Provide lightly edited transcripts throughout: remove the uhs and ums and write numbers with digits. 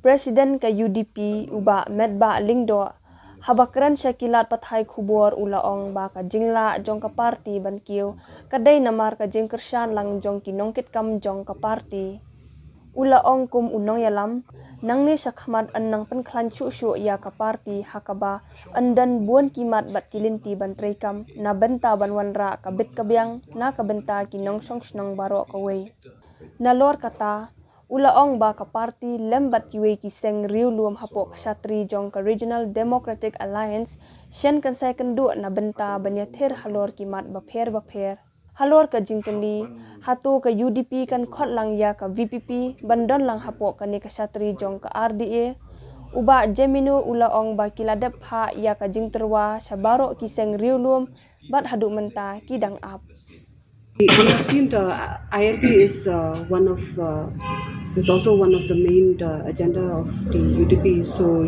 Presiden ka UDP uba Metbah lingdo habakran syakilat pathai khubor ulaong ba ka jingla jong ka parti ban kiu kadai namar ka jing kershan lang jong ki nongkit kam jong ka parti ulaong kum unong ialam nangni shakhmat annang pen khlan chu shu ia ka parti hakaba andan buan kimat bat kilinti ban treikam na benta ban wanra ka bit ka biang na ka benta ki nong song snong baro ka wei na lor kata ulaong ba ka parti lembat kiwe ki seng riu luam hapok shatri jong ka Regional Democratic Alliance shen kan sai kan du na benta banya ther halor ki mat ba pher halor ka jingkali hatu ka UDP kan khot lang ya ka VPP bandon lang hapok kan ka shatri jong ka RDA uba Jemino ulaong ba kiladep ha ya ka jingterwa shabaro ki seng riu luam bat hadu menta ki dang ap. We have seen the ILP is also one of the main agenda of the UDP. So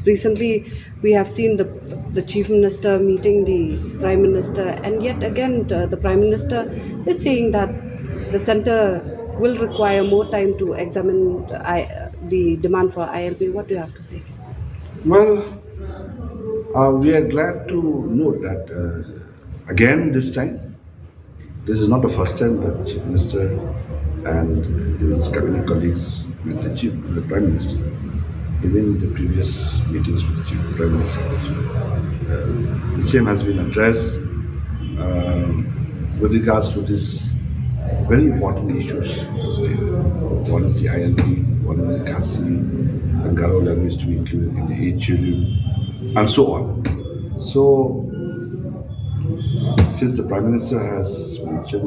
recently we have seen the Chief Minister meeting the Prime Minister, and yet again the Prime Minister is saying that the centre will require more time to examine the demand for ILP. What do you have to say? Well, we are glad to note that again this time, this is not the first time that Chief Minister and his cabinet colleagues met the Prime Minister. Even the previous meetings with the Chief Prime Minister also. The same has been addressed with regards to this very important issues of the state. One is the ILP, one is the Khasi and Garo language to be included in the 8 schedule, and so on. So, since the Prime Minister has mentioned,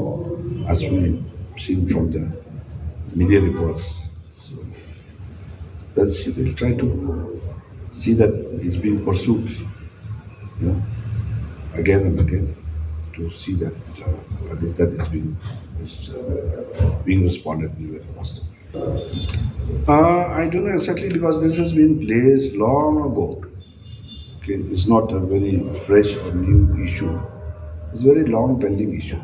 as we've seen from the media reports, so we'll try to see that it's being pursued, again and again, to see that at least that is being responded in very positive. I don't know exactly because this has been placed long ago. Okay, it's not a very fresh or new issue. It's a very long pending issue.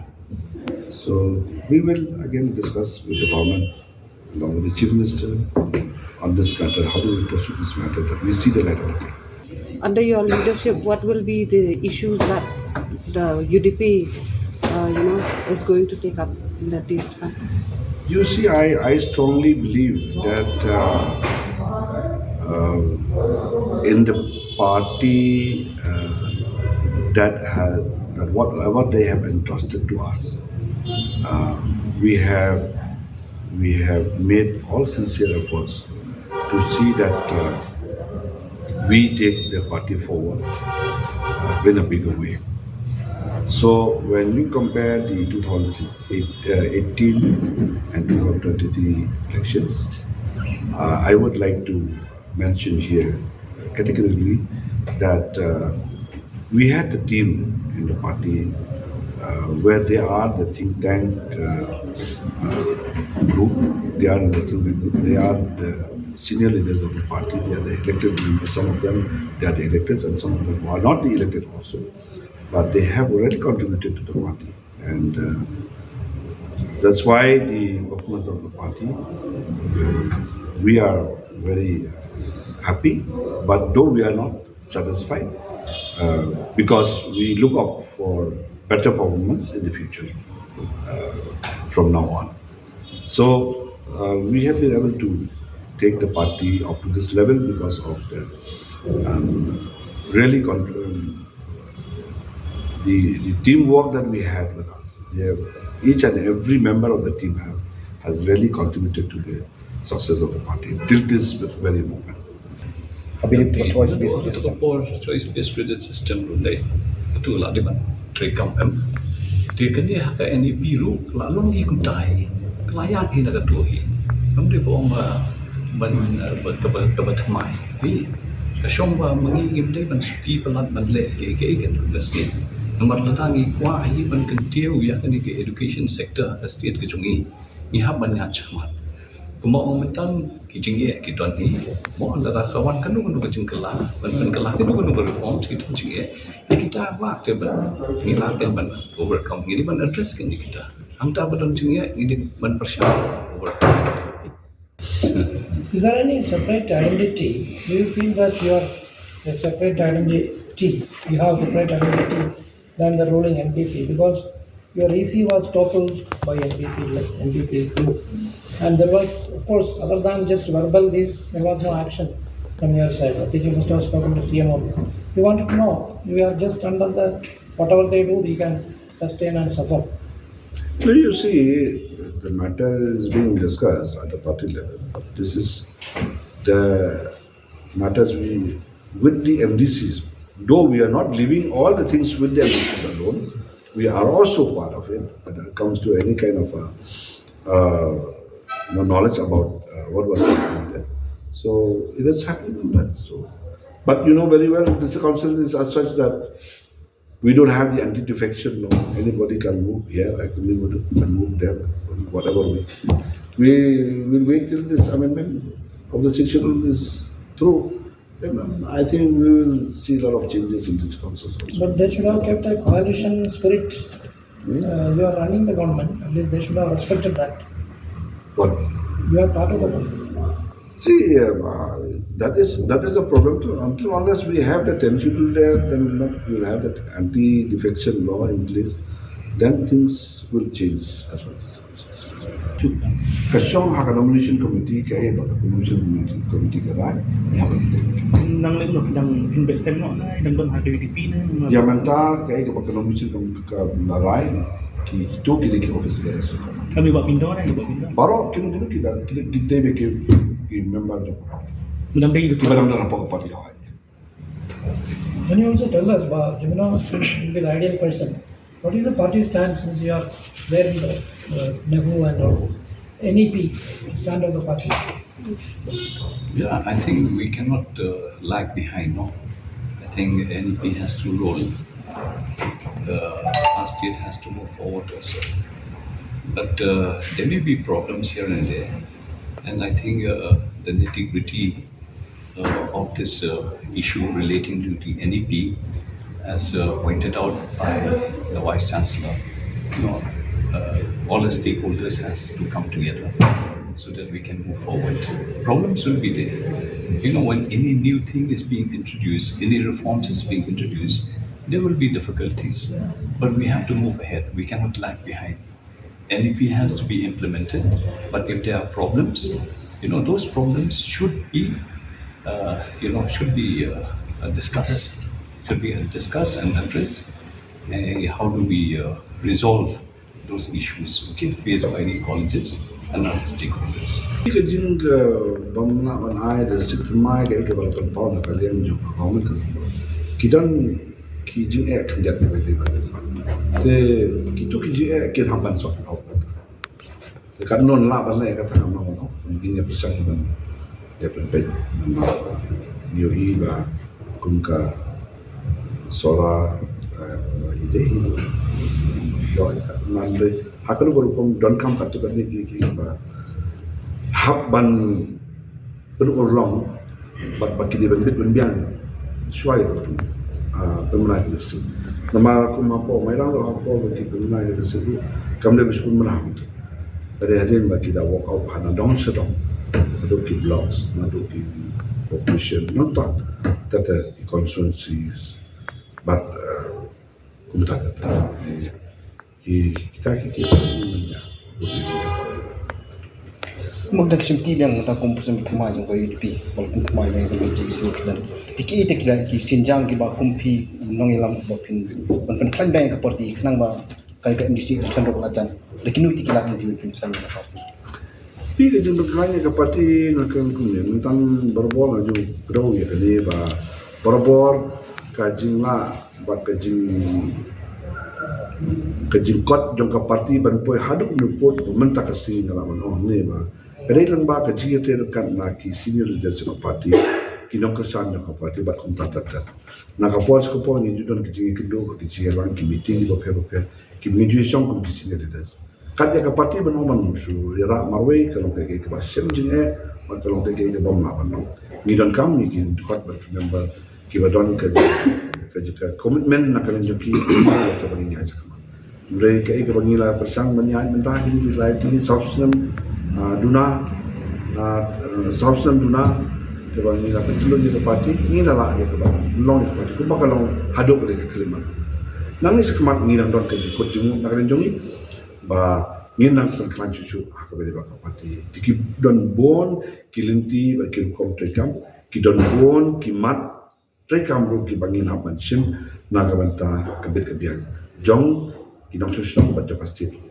So we will again discuss with the government, along with the Chief Minister, on this matter. How do we pursue this matter? That we see the light of the day. Under your leadership, what will be the issues that the UDP, is going to take up in the days to come? You see, I strongly believe that in the party that whatever they have entrusted to us, we have made all sincere efforts to see that we take the party forward in a bigger way. So when you compare the 2018 and 2023 elections, I would like to mention here categorically that we had the team in the party where they are the think tank group. They are in the think tank group. They are the senior leaders of the party. They are the elected members. Some of them, they are the electeds, and some of them are not the elected also. But they have already contributed to the party, and that's why the performance of the party, we are very happy, but though we are not satisfied, because we look up for better performance in the future from now on. So we have been able to take the party up to this level because of the the teamwork that we had with us. Each and every member of the team has really contributed to the success of the party till this very moment. Choice-based credit system runday itu lah di mana trekam dia kini hak ini biru lalu ni kuntai kelayak ini nak tuhi kemudian bawa ban kebetamai ni Kashomba mengingin dia ban supi pelat ban le ke kan state nomor letangi kuah ini ban kentiu ya kan ke education sector state ke jungi ni hab banyak camat Kemo momentan kijingi kidon ni mo lara kawan kanu kejengkelah ban kelah itu kanu reform kita jingi kita wak te ban ngilarkan ban overcome ini ban address kan kita angta ban jingi ini ban persyarat overcome Is there any separate identity? Do you feel that you are a separate identity? You have separate identity than the ruling NPP because your EC was toppled by NPP, like NPP group. And there was, of course, other than just verbal this, there was no action from your side. I think you must have spoken to CMO. We wanted to know, you are just under the, whatever they do, you can sustain and suffer. So you see, the matter is being discussed at the party level. This is the matters with the MDCs. Though we are not leaving all the things with the MDCs alone, we are also part of it when it comes to any kind of knowledge about what was happening there. So it has happened on that. So, but you know very well, this council is as such that we don't have the anti-defection law. Anybody can move here, anybody can move there, whatever way. We will wait till this amendment of the schedule is through. Then I think we will see a lot of changes in this council also. But they should have kept a coalition spirit. You are running the government, at least they should have respected that. What? You are part of the government. See, that is a problem too. Until unless we have the schedule there, then we'll have that anti-defection law in place. Then things will change as well. Kasong hak nomination committee kaya baka nomination committee karai nang lenglo nang investment no nang don hati UDP na Yamanta kaya baka nomination committee ka narai ki itu kita office beres. kami buat pindah na buat pindah Baru kita beki member joko party. mudah mudahan Kita dalam dalam party awal. Can you also tell us, Jemino will be the ideal person. What is the party stand since you are there in the Nehu and all? NEP stand of the party. Yeah, I think we cannot lag behind. No, I think NEP has to roll. Our state has to move forward also. But there may be problems here and there, and I think the nitty-gritty of this issue relating to the NEP, as pointed out by the Vice Chancellor, all the stakeholders has to come together so that we can move forward. Problems will be there. When any new thing is being introduced, any reforms is being introduced, there will be difficulties. But we have to move ahead. We cannot lag behind. NEP has to be implemented, but if there are problems, those problems should be, discussed. Should be discussed and addressed. How do we resolve those issues, faced by the colleges and other stakeholders? Jika jing bamna ban ai the district mai ga ke bal pan paw na kalian jo government kidan ki jing e tindat ne be ba te kitu ki jing e ke hamban sok au te kan non la ban le ka ta ma no mungkin ya pisang ban ya pen pe nama new i ba kumka sola ide yo ka man be hakalo ko kom don kam ka to kan ni ki ba hab ban pen urlong bat baki di ban bit ban biang suai ko pemenang district nama ko ma po mai rang lo po baki pemenang district kam le biskun menang dari hadien baki da walk out hana don sedong adoki blocks adoki population not that the constituencies but kumutata kita magdak simti biang mata kompusen thama jong ko UDP balkun thama mai ko ji si klan tiki tekila ki sinjang ki ba kumpi nong ialam ba pin ban klan bang ka party khnang ba kai ka industry chandro la chan lekin u tikila ni ti pin san ba pi ke jeng berkelanya ke parti nak kumne tentang berbol aju grow ya kali ba berbor kajing la ba kajing kot jong ka parti ban poi haduk nupot pemerintah kasi ngalaman ne ba kadai lang ba kajing te kan na ki senior leaders ka parti kinong kesan ka parti ba kum tata na ka pos ko po ni judon kajing kendo ka kajing lang ki meeting ba pe ki meju song kum ki senior leaders kad ya ka parti ban oman su ra marway kalong ke ba shem jing e ma kalong ke bom na ban no ni don kam ni ki kot ba member ki ba don ka komitmen na kalian joki ya ta bagi nya sakama mereka ke bagi la persang menyai mentah ini di lain ini sausnem duna Southern Duna kebang ni dapat tulun di parti ni lala ya kebang long ya parti kubak long hadok le kalimat nang ni sekemat ni nang don ke jikut jemu nak jongi ba ni nang kelan cucu ak be ba parti tiki don bon kilinti ba kil kom tekam ki don bon ki mat tekam ru ki bangin hapan sim na ka banta kebit kebiang jong ki nong susu ba jokasti